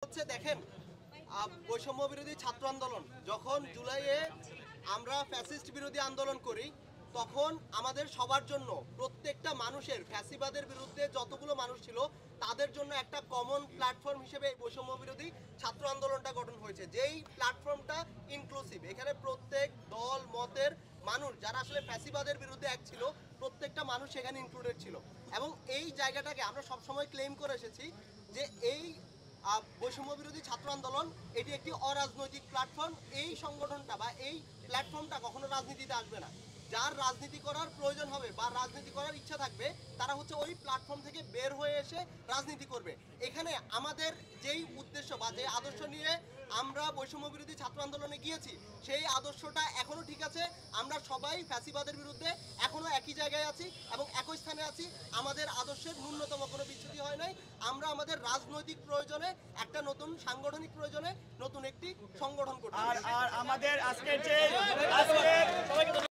হচ্ছে দেখেন বৈষম্য বিরোধী ছাত্র আন্দোলন যখন জুলাইয়ে আমরা ফ্যাসিস্ট বিরোধী আন্দোলন করি তখন আমাদের সবার জন্য প্রত্যেকটা মানুষের ফ্যাসিবাদের বিরুদ্ধে যতগুলো মানুষ ছিল তাদের জন্য একটা কমন প্ল্যাটফর্ম হিসেবে এই বৈষম্য বিরোধী ছাত্র আন্দোলনটা গঠন হয়েছে, যেই প্ল্যাটফর্মটা ইনক্লুসিভ। এখানে প্রত্যেক দল মতের মানুষ যারা আসলে ফ্যাসিবাদের বিরুদ্ধে এক ছিল প্রত্যেকটা মানুষ সেখানে ইনক্লুডেড ছিল। এবং এই জায়গাটাকে আমরা সবসময় ক্লেম করে এসেছি যে এই বৈষম্য বিরোধী ছাত্র আন্দোলন এটি একটি অরাজনৈতিক প্ল্যাটফর্ম। এই সংগঠনটা বা এই প্ল্যাটফর্মটা কখনো রাজনীতিতে আসবে না। যার রাজনীতি করার প্রয়োজন হবে বা রাজনীতি করার ইচ্ছা থাকবে তারা হচ্ছে ওই প্ল্যাটফর্ম থেকে বের হয়ে এসে রাজনীতি করবে। এখানে আমাদের যেই উদ্দেশ্য বা যে আদর্শ নিয়ে আমরা বৈষম্য বিরোধী ছাত্র আন্দোলনে গিয়েছি সেই আদর্শটা এখনো ঠিক আছে। আমরা সবাই ফ্যাসিবাদের বিরুদ্ধে এখনো একই জায়গায় আছি এবং একই স্থানে আছি। আমাদের আদর্শের ন্যূনতম কোনো বিচ্যুতি হয় নাই। আমরা আমাদের রাজনৈতিক প্রয়োজনে একটা নতুন সাংগঠনিক প্রয়োজনে নতুন একটি সংগঠন করতে আর আমাদের আজকের যে